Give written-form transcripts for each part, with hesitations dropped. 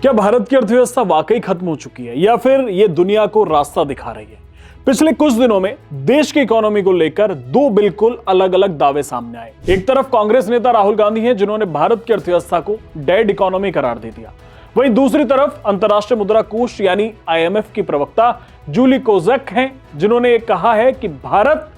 क्या भारत की अर्थव्यवस्था वाकई खत्म हो चुकी है या फिर ये दुनिया को रास्ता दिखा रही है? पिछले कुछ दिनों में देश की इकोनॉमी को लेकर दो बिल्कुल अलग अलग दावे सामने आए। एक तरफ कांग्रेस नेता राहुल गांधी हैं, जिन्होंने भारत की अर्थव्यवस्था को डेड इकोनॉमी करार दे दिया। वहीं दूसरी तरफ अंतर्राष्ट्रीय मुद्रा कोष यानी IMF की प्रवक्ता जूली कोज़ेक हैं, जिन्होंने कहा है कि भारत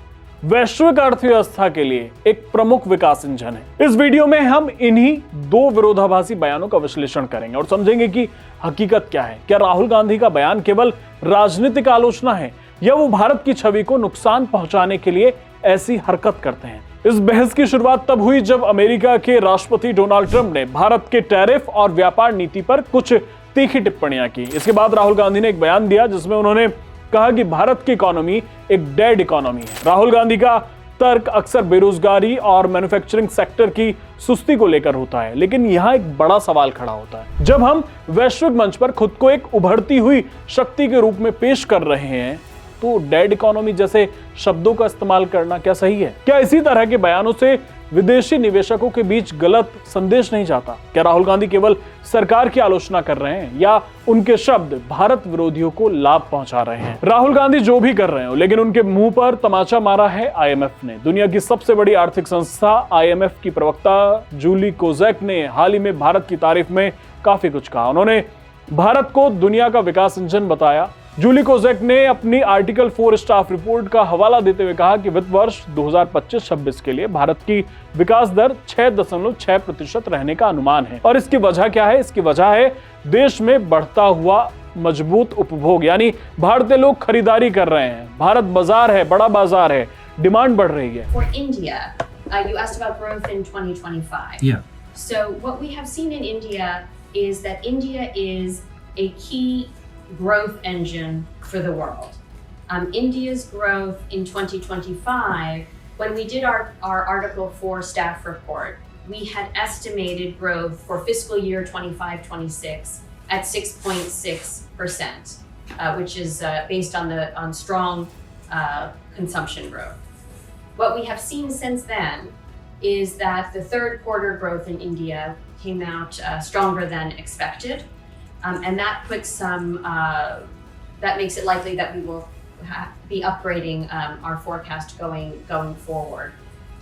वैश्विक अर्थव्यवस्था के लिए एक प्रमुख विकास इंजन है। इस वीडियो में हम इन्हीं दो विरोधाभासी बयानों का विश्लेषण करेंगे और समझेंगे कि हकीकत क्या है। क्या राहुल गांधी का बयान केवल राजनीतिक आलोचना है या वो भारत की छवि को नुकसान पहुंचाने के लिए ऐसी हरकत करते हैं? इस बहस की शुरुआत तब हुई जब अमेरिका के राष्ट्रपति डोनाल्ड ट्रंप ने भारत के टैरिफ और व्यापार नीति पर कुछ तीखी टिप्पणियां की। इसके बाद राहुल गांधी ने एक बयान दिया जिसमें उन्होंने कहा कि भारत की इकोनॉमी एक डेड इकोनॉमी है। राहुल गांधी का तर्क अक्सर बेरोजगारी और मैन्युफैक्चरिंग सेक्टर की सुस्ती को लेकर होता है, लेकिन यहाँ एक बड़ा सवाल खड़ा होता है। जब हम वैश्विक मंच पर खुद को एक उभरती हुई शक्ति के रूप में पेश कर रहे हैं, तो डेड इकोनॉमी जैसे शब्दों का इस्तेमाल करना क्या सही है? क्या इसी तरह के बयानों से विदेशी निवेशकों के बीच गलत संदेश नहीं जाता? क्या राहुल गांधी केवल सरकार की आलोचना कर रहे हैं या उनके शब्द भारत विरोधियों को लाभ पहुंचा रहे हैं? राहुल गांधी जो भी कर रहे हो, लेकिन उनके मुंह पर तमाचा मारा है IMF ने। दुनिया की सबसे बड़ी आर्थिक संस्था IMF की प्रवक्ता जूली कोज़ेक ने हाल ही में भारत की तारीफ में काफी कुछ कहा। उन्होंने भारत को दुनिया का विकास इंजन बताया। जूली कोज़ेक ने अपनी आर्टिकल 4 स्टाफ रिपोर्ट का हवाला देते हुए कहा कि वित्त वर्ष 2025-26 के लिए भारत की विकास दर 6.6% रहने का अनुमान है। और इसकी वजह क्या है? इसकी वजह है देश में बढ़ता हुआ मजबूत उपभोग, यानी भारतीय लोग खरीदारी कर रहे हैं। भारत बाजार है, बड़ा बाजार है, डिमांड बढ़ रही है। For India, you asked about growth in 2025. Yeah. So what we have seen in India is that India is a key growth engine for the world. India's growth in 2025, when we did our Article 4 staff report, we had estimated growth for fiscal year 25-26 at 6.6%, which is based on strong consumption growth. What we have seen since then is that the third quarter growth in India came out stronger than expected. And that puts that makes it likely that we will be upgrading our forecast going forward.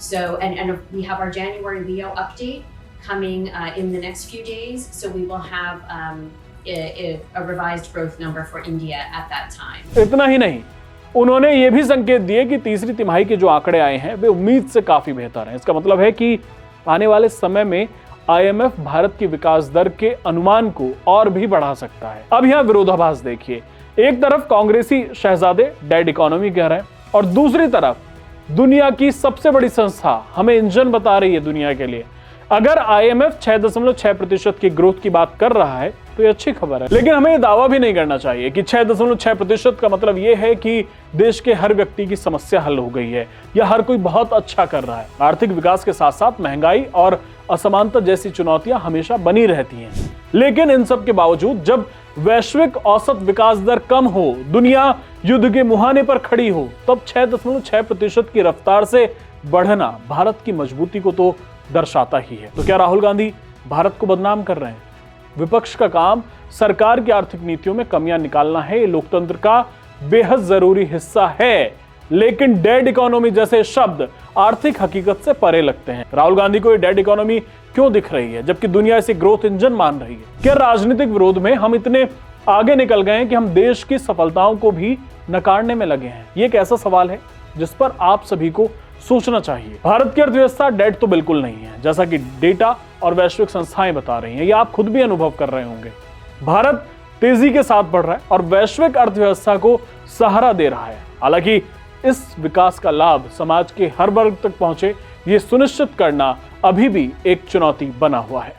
So, and we have our January Leo update coming in the next few days. So we will have a revised growth number for India at that time. इतना ही नहीं, उन्होंने ये भी संकेत दिए कि तीसरी तिमाही के जो आंकड़े आए हैं वे उम्मीद से काफी बेहतर हैं। इसका मतलब है कि आने वाले समय में IMF भारत की विकास दर के अनुमान को और भी बढ़ा सकता है। अब यहाँ विरोधाभास देखिए। एक तरफ कांग्रेसी शहजादे डेड इकोनॉमी कह रहे हैं और दूसरी तरफ दुनिया की सबसे बड़ी संस्था हमें इंजन बता रही है दुनिया के लिए। अगर IMF 6.6% की ग्रोथ की बात कर रहा है तो ये अच्छी खबर है, लेकिन हमें ये दावा भी नहीं करना चाहिए कि 6.6% का मतलब ये है कि देश के हर व्यक्ति की समस्या हल हो गई है या हर कोई बहुत अच्छा कर रहा है। आर्थिक विकास के साथ साथ महंगाई और असमानता जैसी चुनौतियां हमेशा बनी रहती हैं। लेकिन इन सब के बावजूद जब वैश्विक औसत विकास दर कम हो, दुनिया युद्ध के मुहाने पर खड़ी हो, तब 6.6% की रफ्तार से बढ़ना भारत की मजबूती को तो दर्शाता ही है। तो क्या राहुल गांधी भारत को बदनाम कर रहे हैं? विपक्ष का काम सरकार की आर्थिक नीतियों में कमियां निकालना है, ये लोकतंत्र का बेहद जरूरी हिस्सा है। लेकिन डेड इकोनॉमी जैसे शब्द आर्थिक हकीकत से परे लगते हैं। राहुल गांधी को ये डेड इकोनॉमी क्यों दिख रही है जबकि दुनिया इसे ग्रोथ इंजन मान रही है? क्या राजनीतिक विरोध में हम इतने आगे निकल गए हैं कि हम देश की सफलताओं को भी नकारने में लगे हैं? ये एक ऐसा सवाल है जिस पर आप सभी को सोचना चाहिए। भारत की अर्थव्यवस्था डेड तो बिल्कुल नहीं है, जैसा कि डेटा और वैश्विक संस्थाएं बता रही हैं। ये आप खुद भी अनुभव कर रहे होंगे। भारत तेजी के साथ बढ़ रहा है और वैश्विक अर्थव्यवस्था को सहारा दे रहा है। हालांकि इस विकास का लाभ समाज के हर वर्ग तक पहुंचे, ये सुनिश्चित करना अभी भी एक चुनौती बना हुआ है।